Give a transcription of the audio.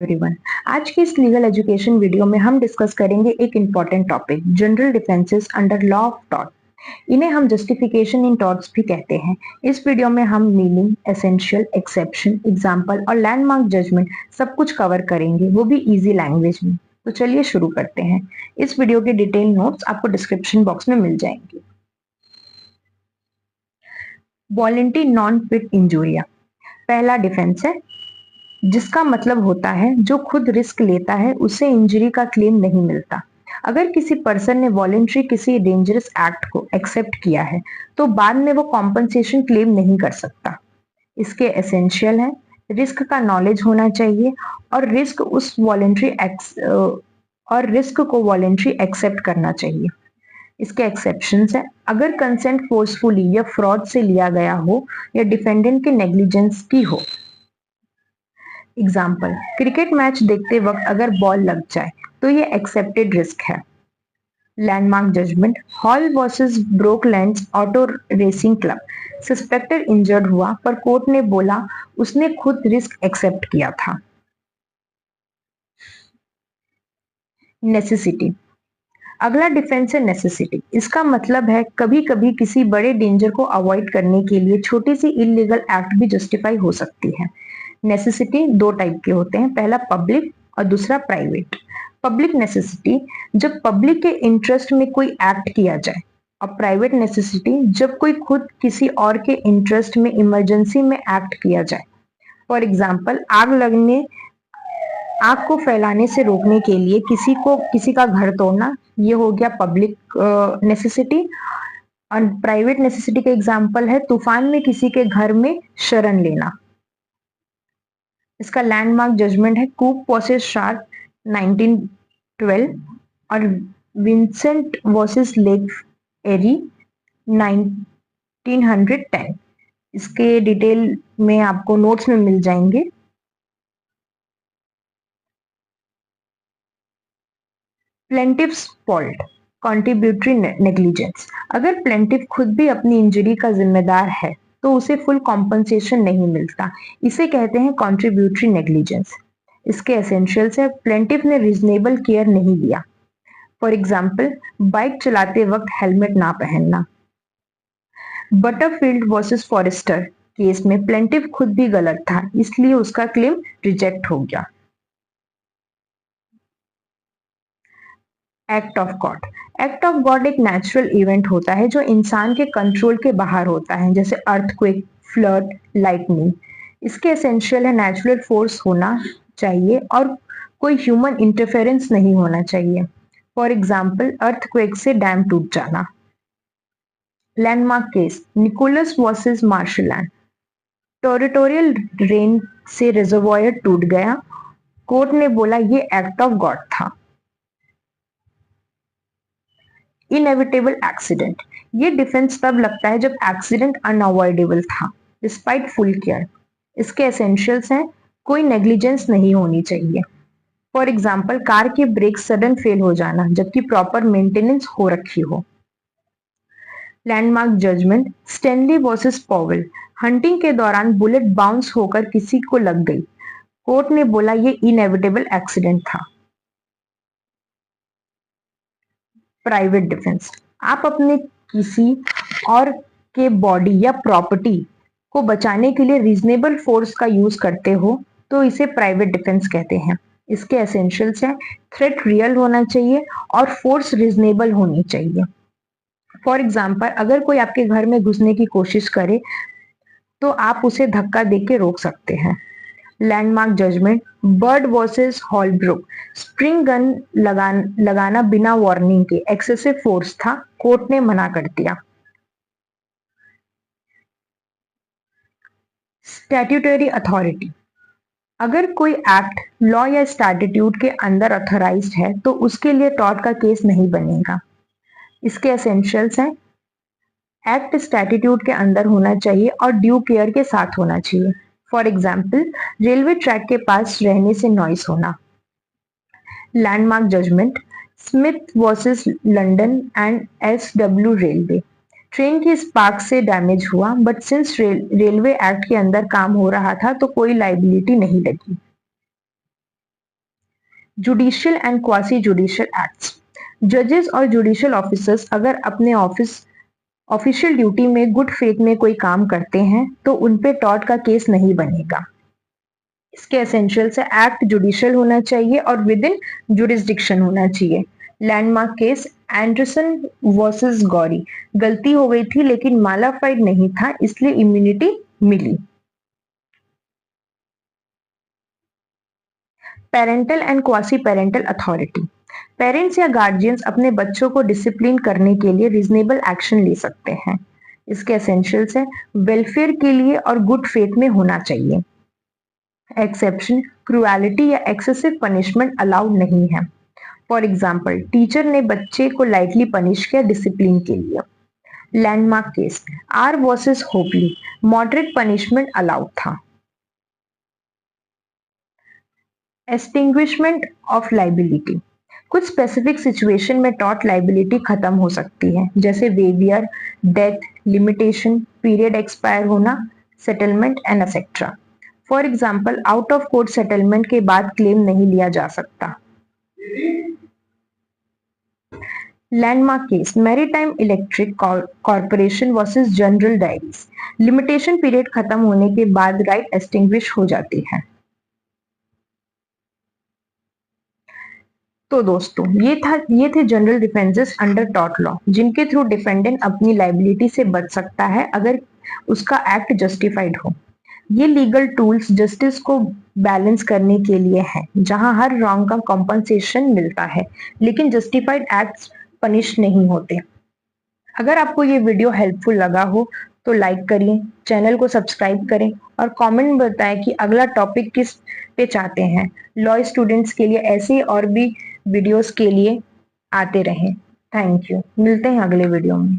Everyone, आज की इस लीगल एजुकेशन वीडियो में हम डिस्कस करेंगे एक important topic, general defences under law of tort. इन्हें हम जस्टिफिकेशन इन टॉर्ट्स भी कहते हैं। इस वीडियो में हम मीनिंग, एसेंशियल, एक्सेप्शन, एग्जांपल और लैंडमार्क जजमेंट सब कुछ कवर करेंगे, वो भी इजी लैंग्वेज में। तो चलिए शुरू करते हैं। इस वीडियो के डिटेल नोट्स आपको डिस्क्रिप्शन बॉक्स में मिल जाएंगे। वॉलंटरी नॉन फिट इंजूरिया पहला डिफेंस है, जिसका मतलब होता है जो खुद रिस्क लेता है उसे इंजरी का क्लेम नहीं मिलता। अगर किसी पर्सन ने वॉलेंट्री किसी डेंजरस एक्ट को एक्सेप्ट किया है तो बाद में वो कॉम्पनसेशन क्लेम नहीं कर सकता। इसके एसेंशियल है, रिस्क का नॉलेज होना चाहिए और रिस्क को वॉलेंट्री एक्सेप्ट करना चाहिए। इसके एक्सेप्शंस है, अगर कंसेंट फोर्सफुली या फ्रॉड से लिया गया हो या डिफेंडेंट के नेग्लिजेंस की हो। एग्जाम्पल, क्रिकेट मैच देखते वक्त अगर बॉल लग जाए तो ये एक्सेप्टेड रिस्क है। Landmark judgement, Hall versus Brooklands auto racing club. Suspected injured हुआ पर कोर्ट ने बोला उसने खुद रिस्क एक्सेप्ट किया था। नेसेसिटी, अगला डिफेंस है नेसेसिटी। इसका मतलब है कभी कभी किसी बड़े डेंजर को अवॉइड करने के लिए छोटी सी इलीगल एक्ट भी जस्टिफाई हो सकती है। नेसेसिटी दो टाइप के होते हैं, पहला पब्लिक और दूसरा प्राइवेट। पब्लिक नेसेसिटी, जब पब्लिक के इंटरेस्ट में कोई एक्ट किया जाए, और प्राइवेट नेसेसिटी, जब कोई खुद किसी और के इंटरेस्ट में इमरजेंसी में एक्ट किया जाए। फॉर एग्जाम्पल, आग को फैलाने से रोकने के लिए किसी का घर तोड़ना, ये हो गया पब्लिक नेसेसिटी। और प्राइवेट नेसेसिटी का एग्जाम्पल है तूफान में किसी के घर में शरण लेना। इसका लैंडमार्क जजमेंट है कूप वर्सेस शार्क 1912 और विंसेंट वर्सेस लेक एरी 1910। इसके डिटेल में आपको नोट्स में मिल जाएंगे। प्लेंटिव्स फॉल्ट, कॉन्ट्रीब्यूटरी नेग्लिजेंस। अगर प्लेंटिव खुद भी अपनी इंजरी का जिम्मेदार है तो उसे फुल कॉम्पनसेशन नहीं मिलता, इसे कहते हैं कॉन्ट्रीब्यूटरी नेग्लिजेंस। इसके एसेंशियल्स है, प्लेंटिव ने रीजनेबल केयर नहीं लिया। फॉर एग्जाम्पल, बाइक चलाते वक्त हेलमेट ना पहनना। बटरफील्ड वर्सेस फॉरेस्टर केस में प्लेंटिव खुद भी गलत था, इसलिए उसका क्लेम रिजेक्ट हो गया। Act of God, act of God एक नेचुरल इवेंट होता है जो इंसान के कंट्रोल के बाहर होता है, जैसे अर्थक्वेक, फ्लड, लाइटनिंग। इसके एसेंशियल है, नेचुरल फोर्स होना चाहिए और कोई ह्यूमन इंटरफेरेंस नहीं होना चाहिए। फॉर एग्जाम्पल, अर्थक्वेक से डैम टूट जाना। Landmark case, Nichols versus Marsland. Territorial rain से रिजर्वॉयर टूट गया, कोर्ट ने बोला ये एक्ट ऑफ गॉड था। इनएविटेबल एक्सीडेंट, ये डिफेंस तब लगता है जब एक्सीडेंट अनअवॉइडेबल था डिस्पाइट फुल केयर। इसके एसेंशियल्स हैं, कोई नेग्लिजेंस नहीं होनी चाहिए। फॉर एग्जाम्पल, कार के ब्रेक सडन फेल हो जाना जबकि प्रॉपर मेंटेनेंस हो रखी हो। Landmark judgement, Stanley versus Powell. Hunting के दौरान बुलेट बाउंस होकर किसी को लग गई, कोर्ट ने बोला ये इनएविटेबल एक्सीडेंट था। प्राइवेट डिफेंस, आप अपने किसी और के बॉडी या प्रॉपर्टी को बचाने के लिए रीजनेबल फोर्स का यूज करते हो तो इसे प्राइवेट डिफेंस कहते हैं। इसके एसेंशियल्स हैं, थ्रेट रियल होना चाहिए और फोर्स रीजनेबल होनी चाहिए। फॉर एग्जाम्पल, अगर कोई आपके घर में घुसने की कोशिश करे तो आप उसे धक्का देके रोक सकते हैं। Landmark judgement, Bird versus Holbrook. Spring gun लगाना बिना वार्निंग के एक्सेसिव फोर्स था, कोर्ट ने मना कर दिया। स्टैट्यूटरी अथॉरिटी, अगर कोई एक्ट लॉ या स्टैट्यूट के अंदर ऑथराइज्ड है तो उसके लिए टॉर्ट का केस नहीं बनेगा। इसके एसेंशियल्स हैं, एक्ट स्टैट्यूट के अंदर होना चाहिए और ड्यू केयर के साथ होना चाहिए। फॉर एग्जाम्पल, रेलवे ट्रैक के पास रहने से नॉइस होना। Landmark judgement, Smith versus London and SW railway. Train की स्पार्क से डैमेज हुआ बट सिंस रेलवे एक्ट के अंदर काम हो रहा था तो कोई लाइबिलिटी नहीं लगी। Judicial and quasi judicial acts. जजेस और जुडिशियल ऑफिसर्स अगर अपने ऑफिशियल ड्यूटी में गुड फेथ में कोई काम करते हैं तो उनपे टॉर्ट का केस नहीं बनेगा। इसके एसेंशियल से एक्ट जुडिशियल होना चाहिए और विद इन जुरिस्डिक्शन होना चाहिए। Landmark case Anderson versus Gorrie, गलती हो गई थी लेकिन मालाफाइड नहीं था इसलिए इम्यूनिटी मिली। Parental and quasi parental authority. Parents या गार्जियंस अपने बच्चों को डिसिप्लिन करने के लिए रीजनेबल एक्शन ले सकते हैं। इसके एसेंशियल्स है वेलफेयर के लिए और गुड फेथ में होना चाहिए। एक्सेप्शन, क्रुएलिटी या एक्सेसिव पनिशमेंट अलाउड नहीं है। फॉर एग्जाम्पल, टीचर ने बच्चे को लाइटली पनिश किया डिसिप्लिन के लिए। Landmark case R versus Hopley, moderate punishment allowed था। एक्सटिंग्विशमेंट ऑफ लाइबिलिटी, कुछ स्पेसिफिक सिचुएशन में टॉर्ट लाइबिलिटी खत्म हो सकती है, जैसे waiver, death, limitation, period expire होना, settlement and etcetera. For example, out of court settlement के बाद क्लेम नहीं लिया जा सकता। Landmark case Maritime Electric Corporation versus General Dairies, limitation period खत्म होने के बाद राइट एक्सटिंग्विश हो जाती है। तो दोस्तों ये थे general defences under tort law, जिनके थ्रू डिफेंडेंट अपनी लाइबिलिटी से बच सकता है अगर उसका एक्ट जस्टिफाइड हो। ये लीगल टूल्स जस्टिस को बैलेंस करने के लिए हैं, जहां हर रॉन्ग का कॉम्पनसेशन मिलता है लेकिन जस्टिफाइड एक्ट्स पनिश नहीं होते। अगर आपको ये वीडियो हेल्पफुल लगा हो तो लाइक करिए, चैनल को सब्सक्राइब करें और कमेंट में बताएं कि अगला टॉपिक किस पे चाहते हैं। लॉ स्टूडेंट्स के लिए ऐसे और भी वीडियोस के लिए आते रहें। थैंक यू, मिलते हैं अगले वीडियो में।